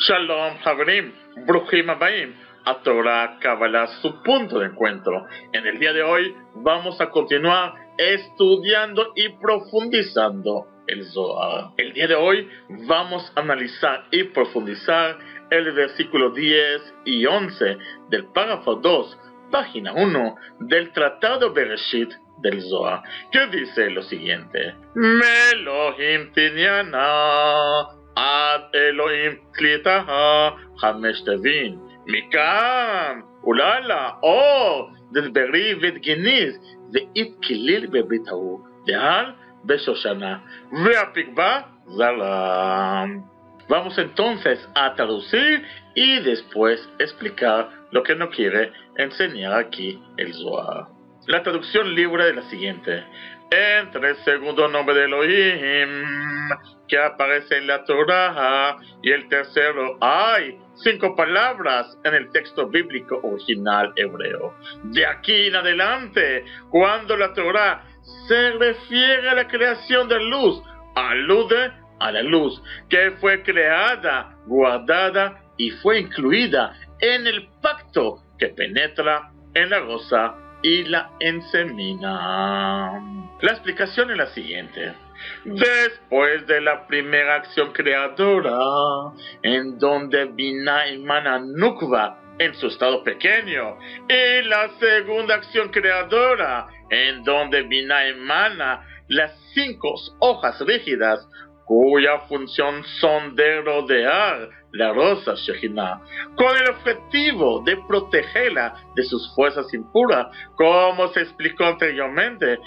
Shalom, Haverim, Bruchim Abaim, a Torah Kabbalah, su punto de encuentro. En el día de hoy vamos a continuar estudiando y profundizando el Zohar. El día de hoy vamos a analizar y profundizar el versículo 10 y 11 del párrafo 2, página 1 del Tratado Bereshit del Zohar, que dice lo siguiente: Melohim Tinyana Ad Elohim Klitaha Hamesh Tevin Mikam Ulala Or Desberi Vedgeniz Veit Kilil Bebitahu Dehal Beshoshana Veapikba Zalam. Vamos entonces a traducir y después explicar lo que nos quiere enseñar aquí el Zohar. La traducción libre es la siguiente: entre el segundo nombre de Elohim que aparece en la Torah y el tercero hay 5 palabras en el texto bíblico original hebreo. De aquí en adelante, cuando la Torah se refiere a la creación de luz, alude a la luz que fue creada, guardada y fue incluida en el pacto que penetra en la rosa y la ensemina. La explicación es la siguiente: después de la primera acción creadora, en donde Binah emana Nukva en su estado pequeño, y la segunda acción creadora, en donde Binah emana las 5 hojas rígidas, cuya función son de rodear la rosa Shejinah, con el objetivo de protegerla de sus fuerzas impuras, como se explicó anteriormente,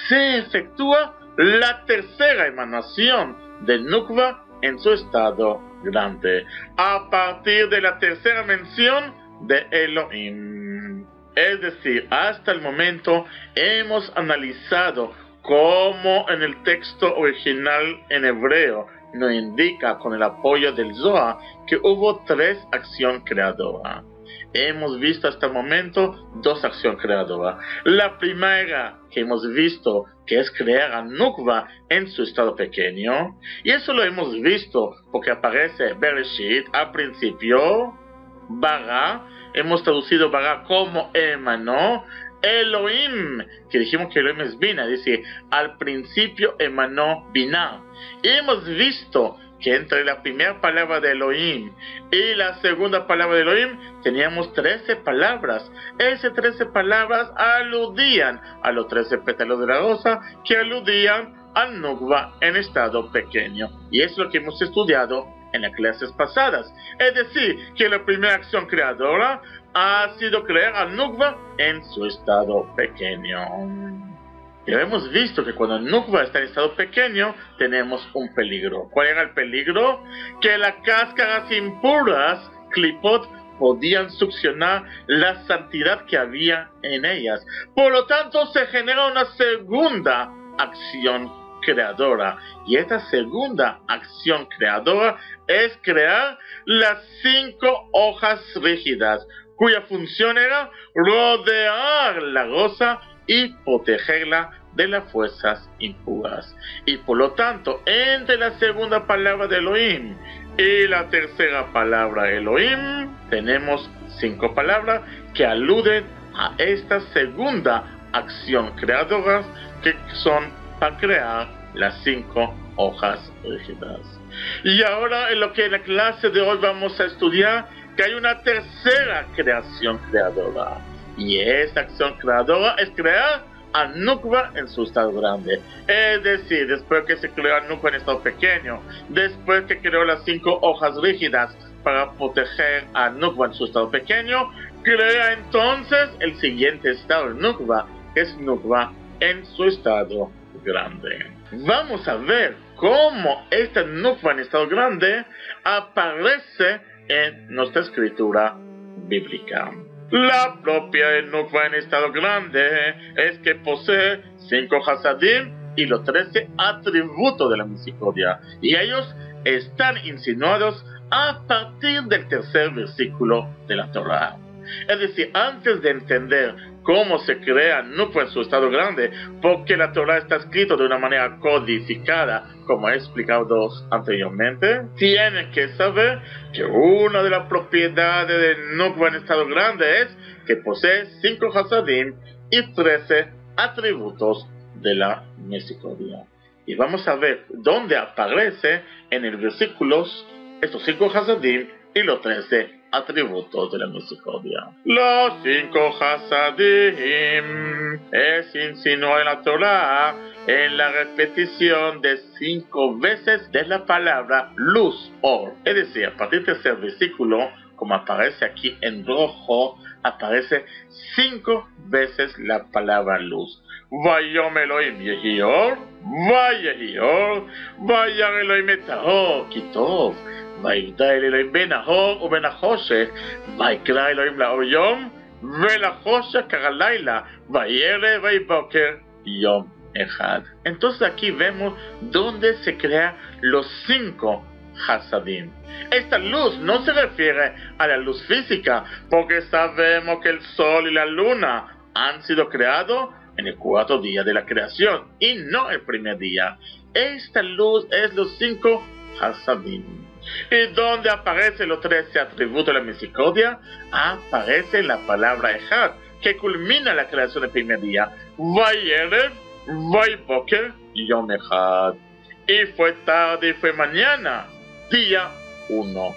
se efectúa la tercera emanación de Nukva en su estado grande, a partir de la tercera mención de Elohim. Es decir, hasta el momento hemos analizado cómo en el texto original en hebreo nos indica, con el apoyo del Zohar, que hubo 3 acciones creadoras. Hemos visto hasta el momento 2 acciones creadoras. La primera que hemos visto, que es crear a Nukva en su estado pequeño, y eso lo hemos visto porque aparece Bereshit al principio, Bara, hemos traducido Bara como emanó, Elohim, que dijimos que Elohim es Binah, dice, al principio emanó Binah. Y hemos visto que entre la primera palabra de Elohim y la segunda palabra de Elohim teníamos 13 palabras. Esas 13 palabras aludían a los 13 pétalos de la rosa, que aludían al Nukva en estado pequeño. Y es lo que hemos estudiado en las clases pasadas. Es decir, que la primera acción creadora ha sido crear al Nukva en su estado pequeño. Ya hemos visto que cuando el Nukva está en estado pequeño, tenemos un peligro. ¿Cuál era el peligro? Que las cáscaras impuras, Klipot, podían succionar la santidad que había en ellas. Por lo tanto, se genera una segunda acción creadora. Y esta segunda acción creadora es crear las 5 hojas rígidas, cuya función era rodear la rosa y protegerla de las fuerzas impuras. Y por lo tanto, entre la segunda palabra de Elohim y la tercera palabra Elohim, tenemos 5 palabras que aluden a esta segunda acción creadora, que son para crear las 5 hojas rígidas. Y ahora, en lo que en la clase de hoy vamos a estudiar, que hay una tercera creación creadora. Y esta acción creadora es crear a Nukva en su estado grande. Es decir, después que se creó a Nukva en estado pequeño, después que creó las 5 hojas rígidas para proteger a Nukva en su estado pequeño, crea entonces el siguiente estado de Nukva, que es Nukva en su estado grande. Vamos a ver cómo esta Nukva en estado grande aparece en nuestra escritura bíblica. La propia Nukva en estado grande es que posee 5 hasadim y los 13 atributos de la misericordia, y ellos están insinuados a partir del tercer versículo de la Torah. Es decir, antes de entender cómo se crea Nukva en su estado grande, porque la Torah está escrito de una manera codificada, como he explicado anteriormente, tienen que saber que una de las propiedades de Nukva en estado grande es que posee 5 Hasadim y 13 atributos de la misericordia. Y vamos a ver dónde aparece en el versículos estos 5 Hasadim y los 13 atributos de la misericordia. Los 5 Hasadim es insinuado en la Torah en la repetición de 5 veces de la palabra luz, or. Es decir, a partir de ese versículo, como aparece aquí en rojo, aparece 5 veces la palabra luz. Vayom Elohim yehi or, vayehi or, vayar Elohim et ha'or ki tov, vayigdal Elohim ben ha'or uben ha'choshech, vayikra Elohim la'or yom, ve'la'choshech kara layla, vayerev vayboker yom echad. Entonces aquí vemos dónde se crean los 5 Hasadim. Esta luz no se refiere a la luz física, porque sabemos que el sol y la luna han sido creados en el 4º día de la creación y no el primer día. Esta luz es los 5 Hasadim. ¿Y dónde aparecen los 13 atributos de la misericordia? Aparece en la palabra Echad, que culmina la creación del primer día. Vayerev, vayboker, yom echad. Y fue tarde y fue mañana, día 1.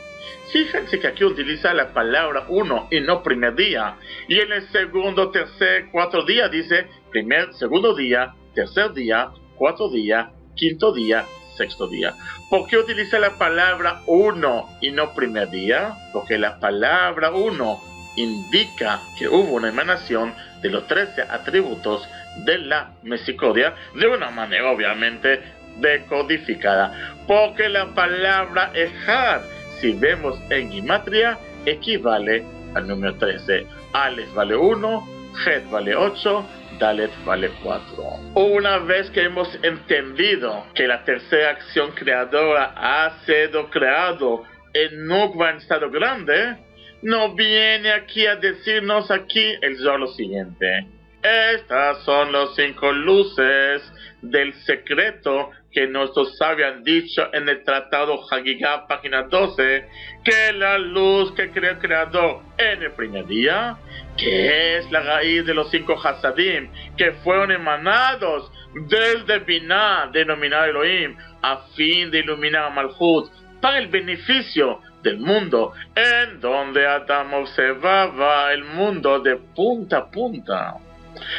Fíjense que aquí utiliza la palabra 1 y no primer día. Y en el segundo, tercer, 4 días dice primer, segundo día, tercer día, 4 días, 5º día, 6º día. ¿Por qué utiliza la palabra 1 y no primer día? Porque la palabra 1 indica que hubo una emanación de los 13 atributos de la misericordia de una manera obviamente decodificada. Porque la palabra Echad, si vemos en Gimatria, equivale al número 13. Aleph vale 1, Het vale 8, Dalet vale 4. Una vez que hemos entendido que la tercera acción creadora ha sido creado en Nukva en estado grande, no viene aquí a decirnos aquí el Zohar lo siguiente. Estas son los 5 luces del secreto que nuestros sabios han dicho en el tratado Hagigah, página 12, que la luz que creó el Creador en el primer día, que es la raíz de los 5 Hasadim, que fueron emanados desde Binah, denominado Elohim, a fin de iluminar a Malchut, para el beneficio del mundo, en donde Adán observaba el mundo de punta a punta.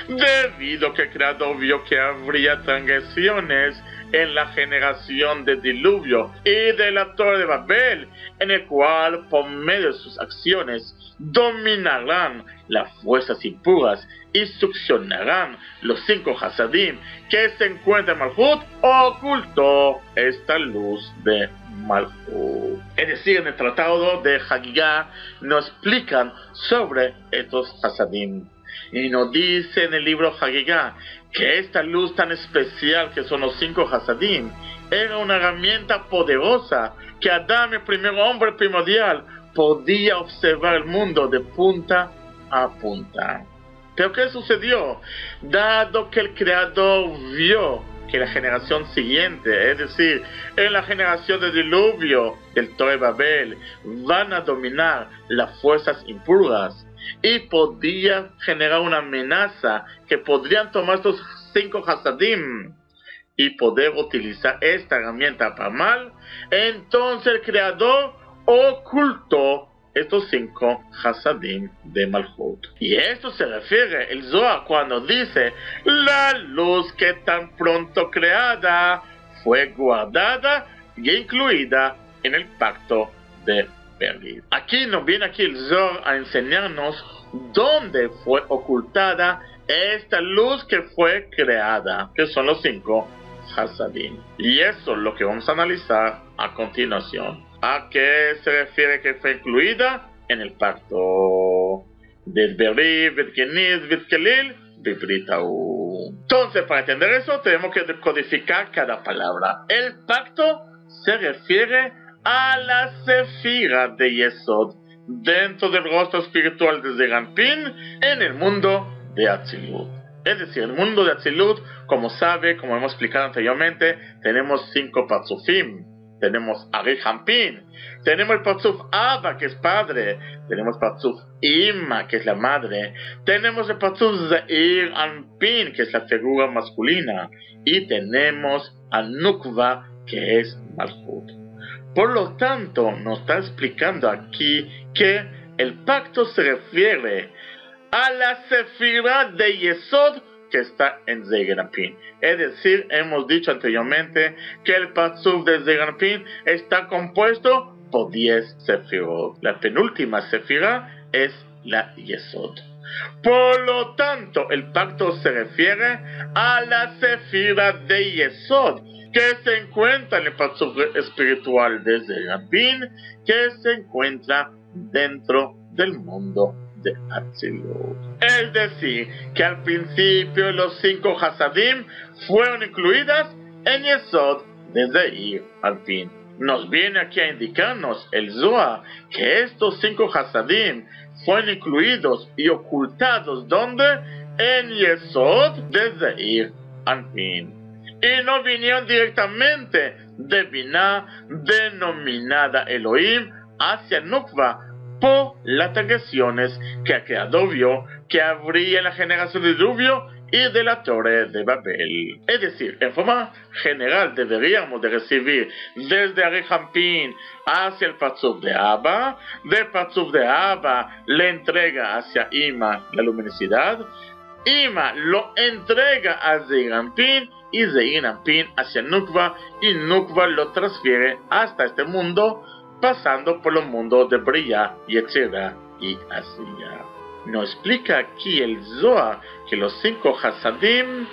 Debido a que el Creador vio que habría transgresiones en la generación del diluvio y de la Torre de Babel, en el cual por medio de sus acciones dominarán las fuerzas impuras y succionarán los 5 Hasadim que se encuentran en Malchut, ocultó esta luz de Malchut. Es decir, en el tratado de Hagigah nos explican sobre estos Hasadim. Y nos dice en el libro Hagigah que esta luz tan especial que son los 5 Hasadim era una herramienta poderosa que Adán, el primer hombre primordial, podía observar el mundo de punta a punta. Pero ¿qué sucedió? Dado que el Creador vio que la generación siguiente, es decir, en la generación del diluvio del Torre de Babel, van a dominar las fuerzas impuras, y podía generar una amenaza que podrían tomar estos 5 Hasadim y poder utilizar esta herramienta para mal, entonces el Creador ocultó estos 5 Hasadim de Malchut. Y esto se refiere el Zohar cuando dice la luz que tan pronto creada fue guardada y incluida en el pacto de Berlín. Aquí nos viene el Zohar a enseñarnos dónde fue ocultada esta luz que fue creada, que son los 5 Hasadim. Y eso es lo que vamos a analizar a continuación. ¿A qué se refiere que fue incluida? En el pacto del Berlín, Betkenid, Betkelil, Bebritau. Entonces, para entender eso, tenemos que decodificar cada palabra. El pacto se refiere a la sefira de Yesod dentro del rostro espiritual de Zeranpin en el mundo de Atzilut. Es decir, el mundo de Atzilut, como hemos explicado anteriormente, tenemos 5 Parzufim. Tenemos Ari Hampin, tenemos el Parzuf Abba, que es padre, tenemos el Parzuf Ima, que es la madre, tenemos el Parzuf Zeir Anpin, que es la figura masculina, y tenemos a Nukva, que es Malchut. Por lo tanto, nos está explicando aquí que el pacto se refiere a la Sefirá de Yesod que está en Zeir Anpin. Es decir, hemos dicho anteriormente que el Parzuf de Zeir Anpin está compuesto por 10 Sefirot. La penúltima Sefirá es la Yesod. Por lo tanto, el pacto se refiere a la Sefirá de Yesod, que se encuentra en el Parzuf espiritual de Zeir Anpin, que se encuentra dentro del mundo de Atzilut. Es decir, que al principio los 5 Hasadim fueron incluidas en Yesod de Zeir Anpin. Nos viene aquí a indicarnos el Zohar que estos 5 Hasadim fueron incluidos y ocultados ¿dónde? En Yesod de Zeir Anpin. Y no vinieron directamente de Binah, denominada Elohim, hacia Nukva, por las transgresiones que el Creador vio que habría en la generación de diluvio y de la Torre de Babel. Es decir, en forma general deberíamos de recibir desde Ari Hampin hacia el Parzuf de Abba, del Parzuf de Abba le entrega hacia Ima la luminosidad, Ima lo entrega a Zeir Anpin y Zeir Anpin hacia Nukva y Nukva lo transfiere hasta este mundo, pasando por los mundos de Briah, Yetzirah y Asiya. Nos explica aquí el Zohar que los 5 Hasadim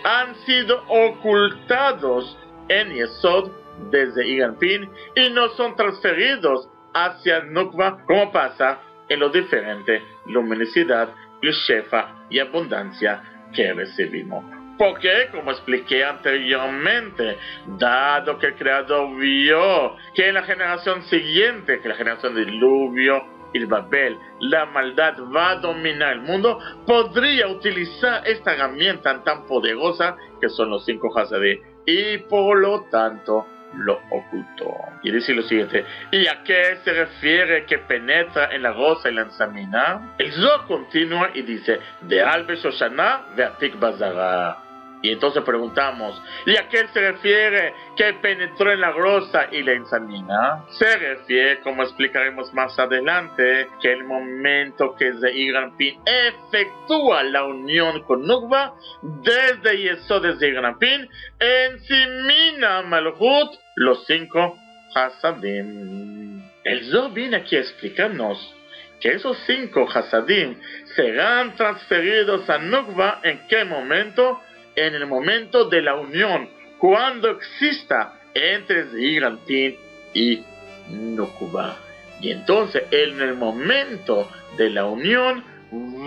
han sido ocultados en Yesod de Zeir Anpin y no son transferidos hacia Nukva como pasa en los diferentes luminosidad, Shefa y abundancia que recibimos. Porque, como expliqué anteriormente, dado que el Creador vio que en la generación siguiente, que la generación del diluvio y el Babel, la maldad va a dominar el mundo, podría utilizar esta herramienta tan poderosa que son los 5 Hasadim, y por lo tanto lo ocultó. Y dice lo siguiente: ¿y a qué se refiere que penetra en la rosa y la ensamina? El Zohar continúa y dice: de Albe Shoshana ve'atik bazara. Y entonces preguntamos: ¿y a qué se refiere que penetró en la rosa y la ensamina? Se refiere, como explicaremos más adelante, que el momento que Zeir Anpin efectúa la unión con Nukva, desde Yesod de Zeir Anpin, ensamina Malchut los 5 Hasadim. El Zohar viene aquí a explicarnos que esos 5 Hasadim serán transferidos a Nukva. ¿En qué momento? En el momento de la unión, cuando exista entre Zeir Anpin y Nukva. Y entonces, en el momento de la unión,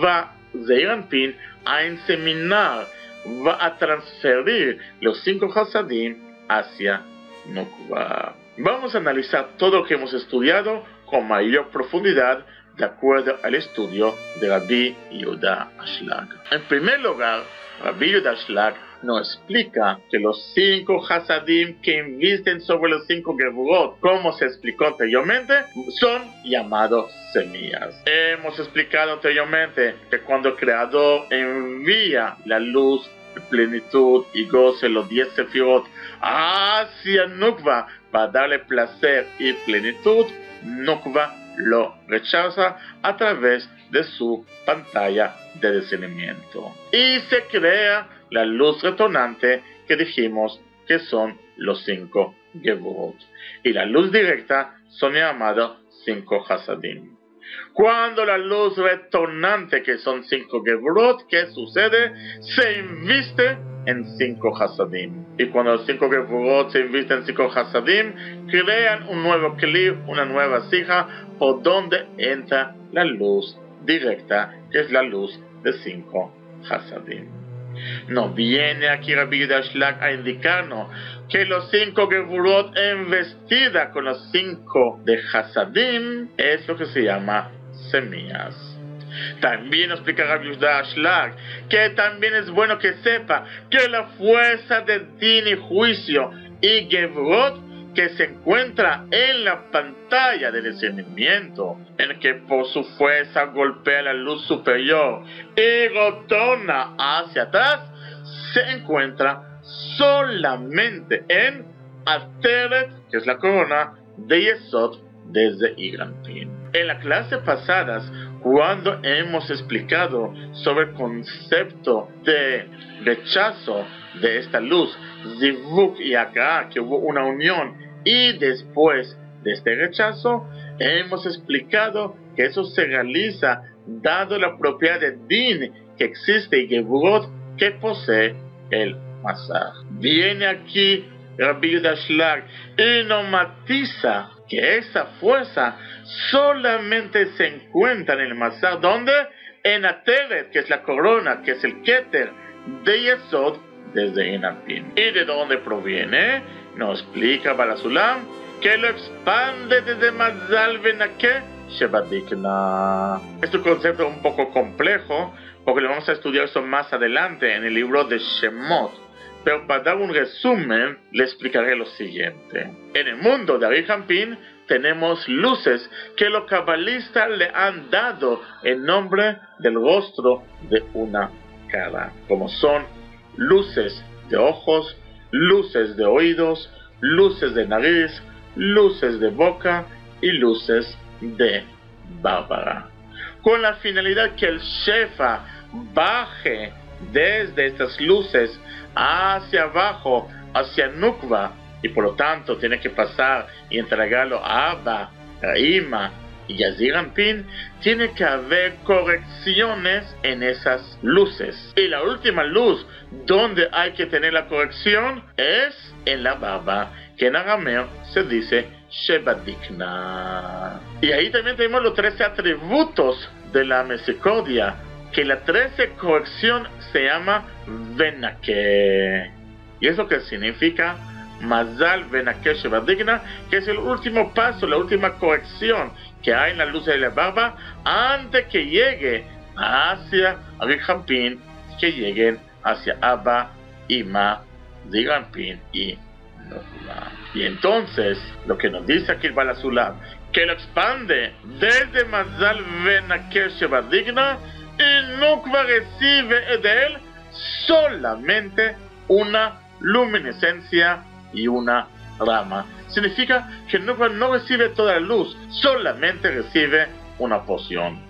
va Zeir Anpin a inseminar, va a transferir los 5 Hasadim hacia Nukva. Vamos a analizar todo lo que hemos estudiado con mayor profundidad de acuerdo al estudio de Rabbi Yehuda Ashlag. En primer lugar, Rabbi Yehuda Ashlag nos explica que los 5 Hasadim que invisten sobre los 5 Geburot, como se explicó anteriormente, son llamados semillas. Hemos explicado anteriormente que cuando el Creador envía la luz, plenitud y goce, los 10 Sefirot, hacia Nukva para darle placer y plenitud, Nukva lo rechaza a través de su pantalla de discernimiento. Y se crea la luz retornante que dijimos que son los 5 Geburot. Y la luz directa son llamados 5 Hasadim. Cuando la luz retornante, que son 5 Geburot, ¿qué sucede? Se inviste en 5 Hasadim. Y cuando los 5 Geburot se invisten en 5 Hasadim, crean un nuevo Kli, una nueva sija, por donde entra la luz directa, que es la luz de 5 Hasadim. No viene aquí Rabbi Yehuda Shlag a indicarnos que los 5 Geburot en vestida con los 5 de Hasadim es lo que se llama semillas. También nos explica Rabbi Yehuda Shlag que también es bueno que sepa que la fuerza de din y juicio y Geburot que se encuentra en la pantalla del discernimiento, en que por su fuerza golpea la luz superior y retorna hacia atrás, se encuentra solamente en Ateret, que es la corona de Yesod desde Iranpin. En la clase pasadas, cuando hemos explicado sobre el concepto de rechazo de esta luz, Zivuk y Akra, que hubo una unión, y después de este rechazo, hemos explicado que eso se realiza dado la propiedad de Din que existe y Geburot que posee el Masar. Viene aquí Rabbi Yehuda Shlag y nos matiza que esa fuerza solamente se encuentra en el Masar, ¿dónde? En Ateret, que es la corona, que es el Keter de Yesod desde Inapin. ¿Y de dónde proviene? Nos explica Balasulam que lo expande desde Mazal Benake Shebadikna. Es un concepto un poco complejo, porque lo vamos a estudiar eso más adelante en el libro de Shemot. Pero para dar un resumen, le explicaré lo siguiente. En el mundo de Arihampin tenemos luces que los cabalistas le han dado el nombre del rostro de una cara, como son luces de ojos, luces de oídos, luces de nariz, luces de boca y luces de bárbara, con la finalidad que el Shefa baje desde estas luces hacia abajo, hacia Nukva, y por lo tanto tiene que pasar y entregarlo a Abba, a Ima y a Zirampin. Tiene que haber correcciones en esas luces. Y la última luz donde hay que tener la corrección es en la barba, que en arameo se dice Shebadikna. Y ahí también tenemos los 13 atributos de la misericordia, que la 13 corrección se llama Venake. ¿Y eso qué significa? Mazal Venake Shebadikna, que es el último paso, la última corrección que hay en la luz de la barba antes que llegue hacia Arihampin, que lleguen hacia Abba, Ima, Zirampin y Nukva. Y entonces, lo que nos dice aquí el Balasulam, que lo expande desde Mazal Venake Shebadikna, y Nukva recibe de él solamente una luminiscencia y una rama. Significa que Nukva no recibe toda la luz, solamente recibe una porción.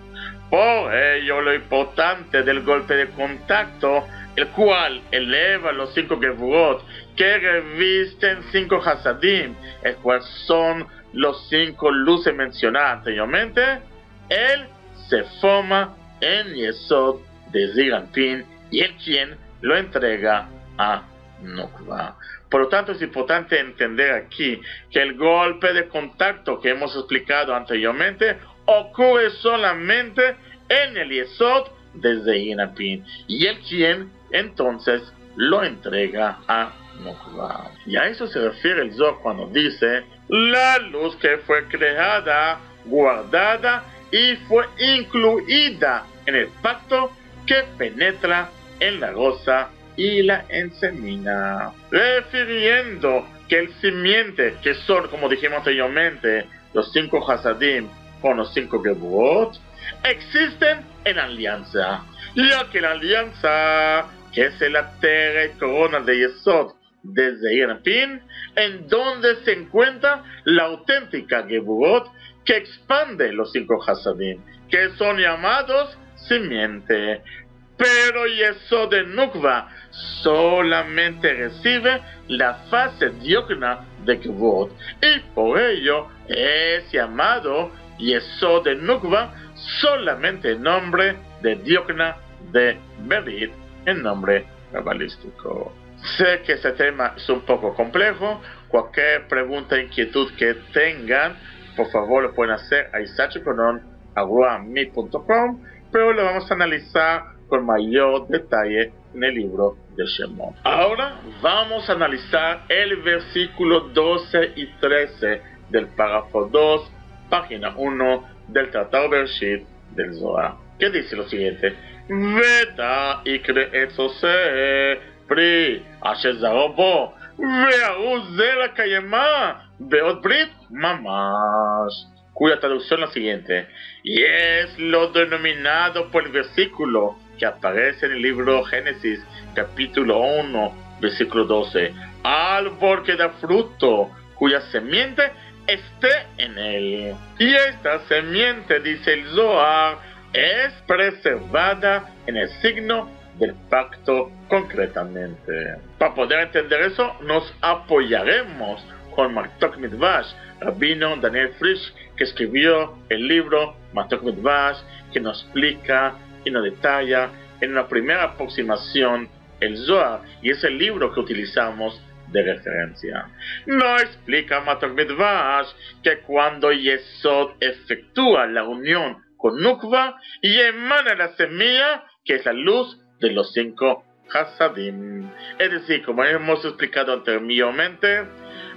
Por ello, lo importante del golpe de contacto, el cual eleva los 5 Geburot, que revisten 5 Hasadim, el cual son los 5 luces mencionadas anteriormente, él se forma en Yesod de Zirampin, y el quien lo entrega a Nukva. Por lo tanto, es importante entender aquí que el golpe de contacto que hemos explicado anteriormente ocurre solamente en el Yesod desde Inapin, y el quien entonces lo entrega a Nukva. Y a eso se refiere el Zohar cuando dice la luz que fue creada, guardada y fue incluida en el pacto que penetra en la rosa y la encemina, refiriendo que el simiente, que son, como dijimos anteriormente, los 5 Hasadim con los 5 Geburot, existen en alianza, ya que la alianza, que es el Ateret corona de Yesod desde Inapin, en donde se encuentra la auténtica Geburot que expande los 5 Hasadim, que son llamados simiente. Pero Yesod de Nukva solamente recibe la fase diokna de Geburot, y por ello es llamado Yesod de Nukva solamente en nombre de diokna de Berit, en nombre cabalístico. Sé que este tema es un poco complejo. Cualquier pregunta o inquietud que tengan, por favor lo pueden hacer a isachoconon@mi.com, pero lo vamos a analizar con mayor detalle en el libro de Shemot. Ahora vamos a analizar el versículo 12 y 13 del párrafo 2, página 1 del Tratado Bereshit del Zohar, que dice lo siguiente: Veta יקרא את עושה פרי אשר זרעו בו והוא זרע קיימא בעוד ברית ממש, cuya traducción es la siguiente: y es lo denominado por el versículo que aparece en el libro Génesis, capítulo 1, versículo 12, árbol que da fruto, cuya semiente esté en él. Y esta semiente, dice el Zohar, es preservada en el signo del pacto concretamente. Para poder entender eso, nos apoyaremos con Matok Midvash, Rabino Daniel Frisch, que escribió el libro Matok Midvash, que nos explica y nos detalla en una primera aproximación el Zohar, y es el libro que utilizamos de referencia. No explica Matok Midvash que cuando Yesod efectúa la unión con Nukva y emana la semilla, que es la luz de los 5 Hasadim. Es decir, como hemos explicado anteriormente,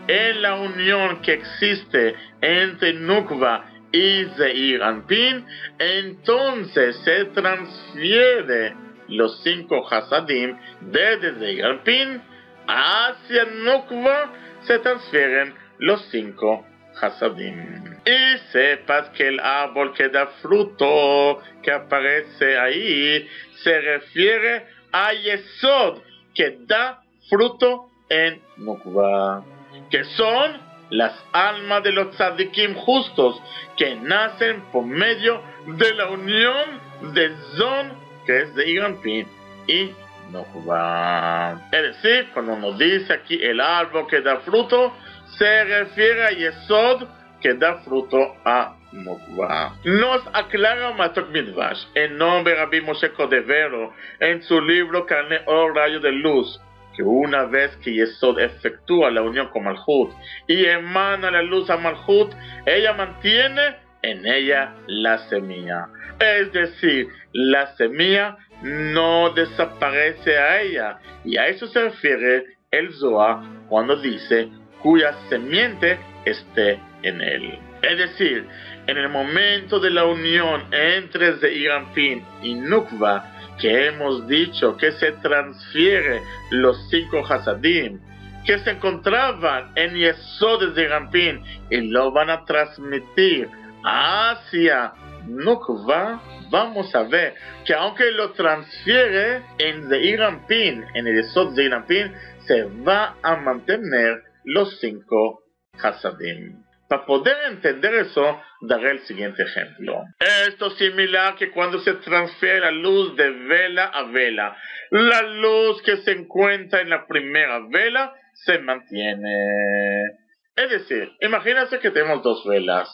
en la unión que existe entre Nukva y Zeir Anpin, entonces se transfiere los 5 Hasadim desde Zeir Anpin hacia Nukva, se transfieren los 5 Hasadim. Y sepas que el árbol que da fruto que aparece ahí se refiere a Yesod, que da fruto en Nukva, que son las almas de los tzadikim justos que nacen por medio de la unión de Zon, que es de Zeir Anpin, y Nukva. Es decir, cuando nos dice aquí el árbol que da fruto, se refiere a Yesod, que da fruto a Nukva. Nos aclara Matok Midvash, en nombre de Rabbi Moshe Cordovero, en su libro Carne o Rayo de Luz, que una vez que Yesod efectúa la unión con Malchut y emana la luz a Malchut, ella mantiene en ella la semilla. Es decir, la semilla no desaparece a ella, y a eso se refiere el Zohar cuando dice cuya semiente esté en él. Es decir, en el momento de la unión entre Zeir Anpin y Nukva, que hemos dicho que se transfiere los 5 Hasadim, que se encontraban en Yesod de Zeir Anpin y lo van a transmitir hacia Nukva, vamos a ver que aunque lo transfiere en Zeir Anpin, en el Yesod de Zeir Anpin, se va a mantener los 5 Hasadim. Para poder entender eso, daré el siguiente ejemplo. Esto es similar que cuando se transfiere la luz de vela a vela. La luz que se encuentra en la primera vela se mantiene. Es decir, imagínense que tenemos 2 velas.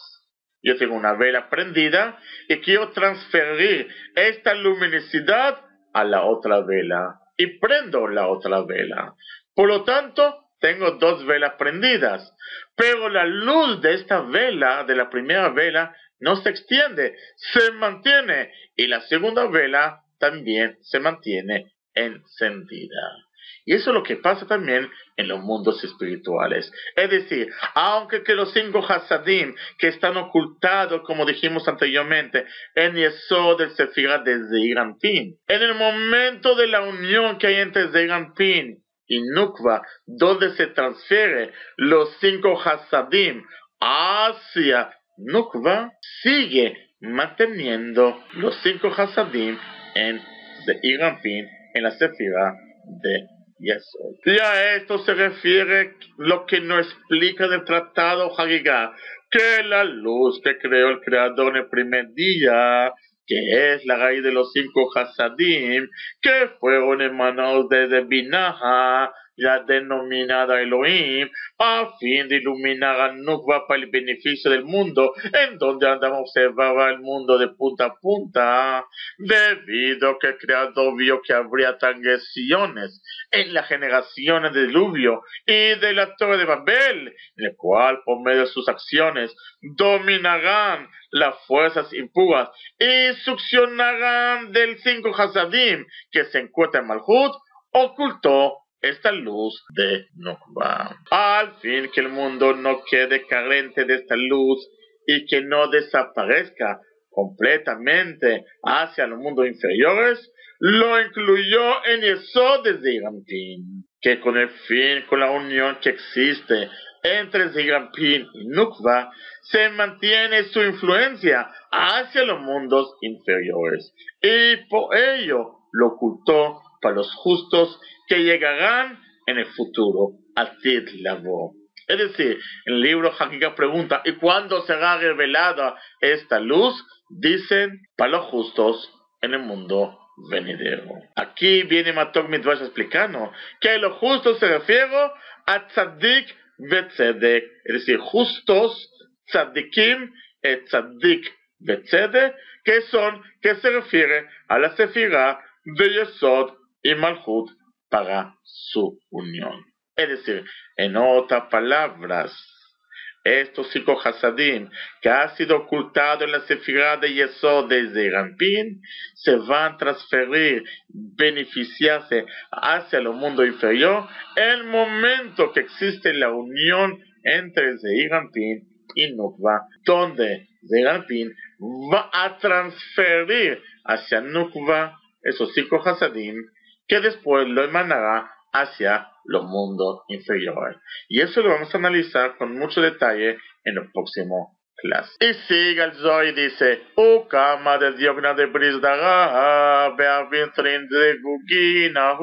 Yo tengo una vela prendida y quiero transferir esta luminosidad a la otra vela. Y prendo la otra vela. Por lo tanto, tengo 2 velas prendidas, pero la luz de esta vela, de la primera vela, no se extiende, se mantiene, y la segunda vela también se mantiene encendida. Y eso es lo que pasa también en los mundos espirituales. Es decir, aunque que los 5 Hasadim que están ocultados, como dijimos anteriormente, en Yesod del Sefirah de Zeir Anpin, en el momento de la unión que hay entre Zeir Anpin y Nukva, donde se transfiere los 5 Hasadim hacia Nukva, sigue manteniendo los 5 Hasadim en Zeir Anpin, en la Sefirah de Yesod. Y a esto se refiere lo que nos explica del tratado Hagigah, que la luz que creó el Creador en el primer día, que es la raíz de los 5 Hasadim, que fueron emanados desde Binaha, ya denominada Elohim, a fin de iluminar a Nukva para el beneficio del mundo, en donde Adán observaba el mundo de punta a punta, debido a que el Creador vio que habría transgresiones en las generaciones del diluvio y de la Torre de Babel, el cual por medio de sus acciones dominarán las fuerzas impuras y succionarán del 5 Hasadim que se encuentra en Malhut, ocultó esta luz de Nukva. Al fin que el mundo no quede carente de esta luz y que no desaparezca completamente hacia los mundos inferiores, lo incluyó en Yesod de Zeirampin, que con el fin, con la unión que existe entre Zeirampin y Nukva, se mantiene su influencia hacia los mundos inferiores, y por ello lo ocultó para los justos que llegarán en el futuro, Atid Lavo. Es decir, el libro Hakika pregunta, ¿y cuándo será revelada esta luz? Dicen, para los justos en el mundo venidero. Aquí viene Matok Midrash explicando que los justos se refiere a Tzadik Vetzedek, es decir, justos, Tzadikim, Tzadik Vetzedek, que se refiere a la Sefirá de Yesod y Malhut para su unión. Es decir, en otras palabras, estos 5 Hasadim que ha sido ocultado en la Sefirá de Yesod de Zeirampin se van a transferir, beneficiarse hacia el mundo inferior en el momento que existe la unión entre Zeirampin y Nukva, donde Zeirampin va a transferir hacia Nukva esos 5 Hasadim que después lo emanará hacia los mundos inferiores. Y eso lo vamos a analizar con mucho detalle en el próximo clase. Y sigue el Zohar y dice, Ukama de Diogna de Brisdara, Beavintrin de Gugina,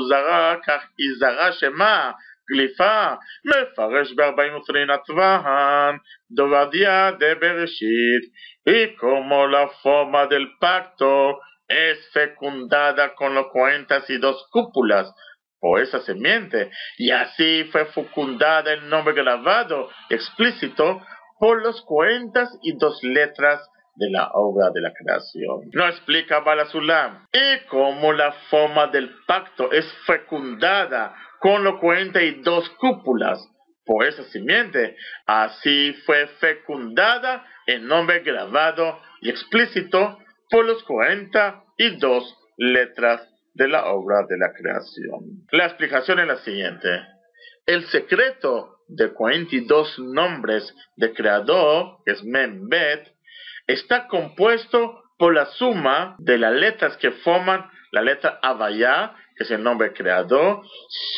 Zara, Kach Izara Shema, Glifa, Mefaresh Bearbaimitrin Atvahan, Dovadia de Bereshit, y como la forma del pacto es fecundada con los 42 cúpulas por esa semiente, y así fue fecundada el nombre grabado explícito por los 42 letras de la obra de la creación. No explica Balasulam. Y como la forma del pacto es fecundada con los 42 cúpulas por esa simiente, así fue fecundada el nombre grabado y explícito por los 42 letras de la obra de la creación. La explicación es la siguiente. El secreto de 42 nombres de creador, que es Membet, está compuesto por la suma de las letras que forman la letra Havaya, que es el nombre creador,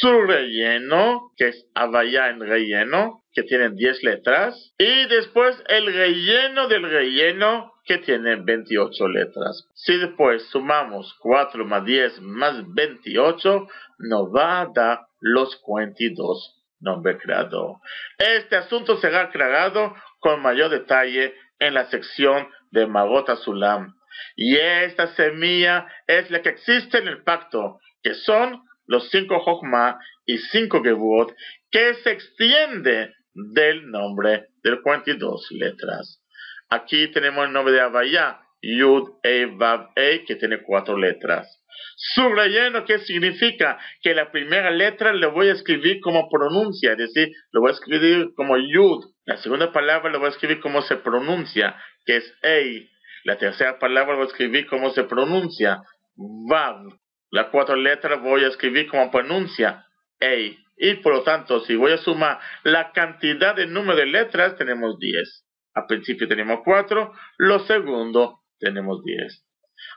su relleno, que es Havaya en relleno, que tiene 10 letras, y después el relleno del relleno, que tiene 28 letras. Si después sumamos 4 más 10 más 28, nos va a dar los 42 nombres creador. Este asunto será aclarado con mayor detalle en la sección de Marot Sulam. Y esta semilla es la que existe en el pacto, que son los 5 Jochma y 5 Gevurot, que se extiende del nombre de 42 letras. Aquí tenemos el nombre de Havaya, Yud, Vav, que tiene 4 letras. Su relleno, ¿qué significa? Que la primera letra le voy a escribir como pronuncia, es decir, lo voy a escribir como Yud. La segunda palabra lo voy a escribir como se pronuncia, que es Ei. La tercera palabra lo voy a escribir como se pronuncia, Vav. La 4 letras voy a escribir como pronuncia, Ei. Y por lo tanto, si voy a sumar la cantidad de número de letras, tenemos 10. Al principio tenemos 4, lo segundo tenemos 10.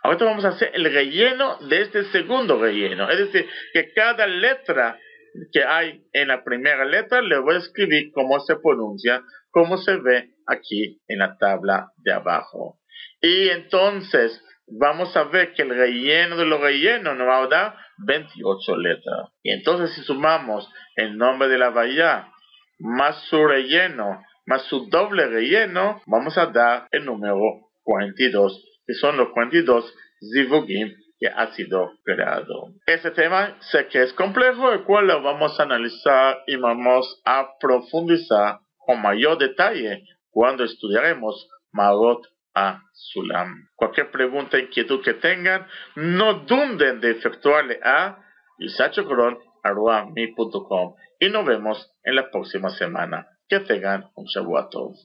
Ahorita vamos a hacer el relleno de este segundo relleno. Es decir, que cada letra que hay en la primera letra le voy a escribir cómo se pronuncia, cómo se ve aquí en la tabla de abajo. Y entonces vamos a ver que el relleno de los rellenos nos va a dar 28 letras. Y entonces si sumamos el nombre de la Havaya más su relleno, más su doble relleno, vamos a dar el número 42, que son los 42 Zivugim que ha sido creado. Este tema sé que es complejo, el cual lo vamos a analizar y vamos a profundizar con mayor detalle cuando estudiaremos Marot a Sulam. Cualquier pregunta o inquietud que tengan, no duden de efectuarle a isachocoron@mi.com y nos vemos en la próxima semana. Que tengan un Shabbat Tov.